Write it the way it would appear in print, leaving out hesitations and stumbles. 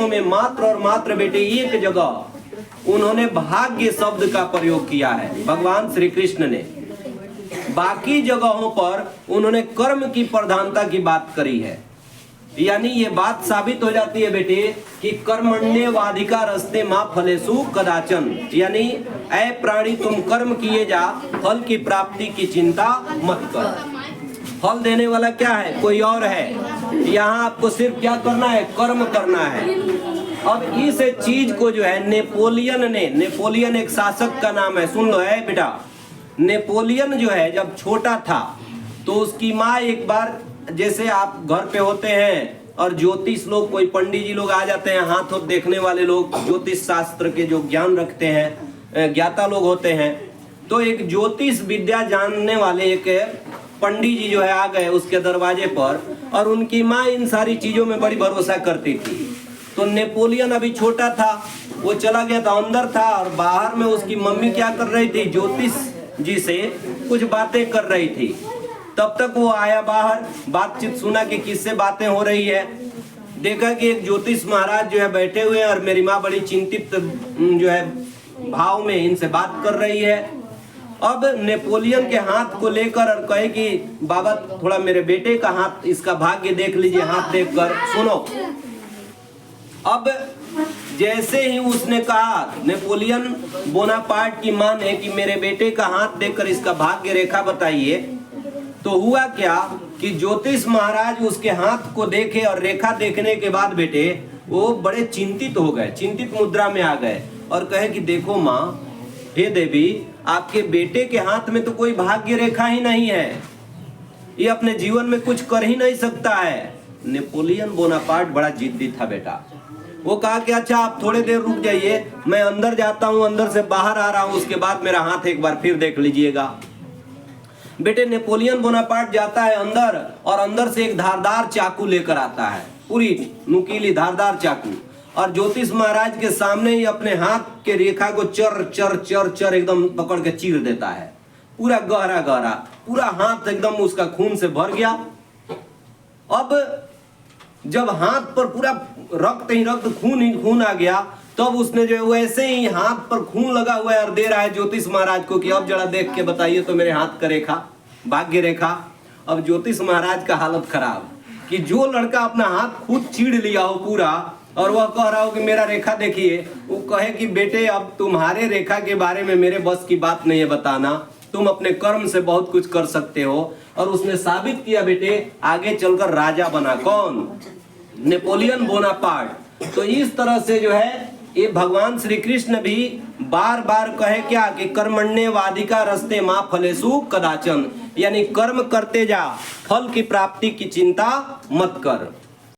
शास्त्रों में मात्र और मात्र बेटे एक जगह उन्होंने भाग्य शब्द का प्रयोग किया है भगवान श्री कृष्ण ने। बाकी जगहों पर उन्होंने कर्म की प्रधानता की बात करी है। यानी ये बात साबित हो जाती है बेटे कि कर्मण्येवाधिकारस्ते मा फलेषु कदाचन, यानी ऐ प्राणी तुम कर्म किए जा, फल की प्राप्ति की चिंता मत कर। फल देने वाला क्या है? कोई और है। यहाँ आपको सिर्फ क्या करना है? कर्म करना है। अब इस चीज को जो है नेपोलियन एक शासक का नाम है, सुन लो है बेटा। नेपोलियन जो है जब छोटा था तो उसकी माँ एक बार, जैसे आप घर पे होते हैं और ज्योतिष लोग, कोई पंडित जी लोग आ जाते हैं, हाथ और देखने वाले लोग, ज्योतिष शास्त्र के जो ज्ञान रखते हैं, ज्ञाता लोग होते हैं, तो एक ज्योतिष विद्या जानने वाले एक पंडित जी जो है आ गए उसके दरवाजे पर, और उनकी माँ इन सारी चीजों में बड़ी भरोसा करती थी। तो नेपोलियन अभी छोटा था, वो चला गया था, अंदर था, और बाहर में उसकी मम्मी क्या कर रही थी? ज्योतिष जी से कुछ बातें कर रही थी। तब तक वो आया बाहर, बातचीत सुना कि किससे बातें हो रही है। देखा कि एक ज्योतिष महाराज जो है बैठे हुए हैं और मेरी माँ बड़ी चिंतित जो है भाव में इनसे बात कर रही है। अब नेपोलियन के हाथ को लेकर और कहे कि बाबा थोड़ा मेरे बेटे का हाथ, इसका भाग्य देख लीजिए, हाथ देखकर सुनो। अब जैसे ही उसने कहा, नेपोलियन बोनापार्ट की मां ने, कि मेरे बेटे का हाथ देखकर इसका भाग्य रेखा बताइए, तो हुआ क्या कि ज्योतिष महाराज उसके हाथ को देखे और रेखा देखने के बाद बेटे वो बड़े चिंतित हो गए, चिंतित मुद्रा में आ गए और कहे कि देखो माँ, हे देवी, आपके बेटे के हाथ में तो कोई भाग्य रेखा ही नहीं है, ये अपने जीवन में कुछ कर ही नहीं सकता है। नेपोलियन बोनापार्ट बड़ा जिद्दी था बेटा। वो कहा कि अच्छा आप थोड़ी देर रुक जाइए, मैं अंदर जाता हूँ, अंदर से बाहर आ रहा हूँ, उसके बाद मेरा हाथ एक बार फिर देख लीजिएगा। बेटे नेपोलियन बोनापार्ट जाता है अंदर, और अंदर से एक धारदार चाकू लेकर आता है, पूरी नुकीली धारदार चाकू, और ज्योतिष महाराज के सामने ही अपने हाथ के रेखा को चर चर चर चर एकदम पकड़ के चीर देता है, पूरा गहरा गहरा, पूरा हाथ एकदम उसका खून से भर गया। अब जब हाथ पर पूरा रक्त ही रक्त, खून ही खून आ गया, तब उसने जो है वैसे ही हाथ पर खून लगा हुआ है और दे रहा है ज्योतिष महाराज को कि अब जरा देख के बताइए तो मेरे हाथ का रेखा, भाग्य रेखा। अब ज्योतिष महाराज का हालत खराब कि जो लड़का अपना हाथ खुद चीड़ लिया हो पूरा, और वह कह रहा हो कि मेरा रेखा देखिए, वो कहे कि बेटे अब तुम्हारे रेखा के बारे में मेरे बस की बात नहीं है बताना, तुम अपने कर्म से बहुत कुछ कर सकते हो। और उसने साबित किया बेटे, आगे चलकर राजा बना। कौन? Napoleon Bonaparte. तो इस तरह से जो है ये भगवान श्री कृष्ण भी बार बार कहे क्या कि कर्मण्येवाधिकारस्ते मा फलेषु कदाचन, यानी कर्म करते जा, फल की प्राप्ति की चिंता मत कर।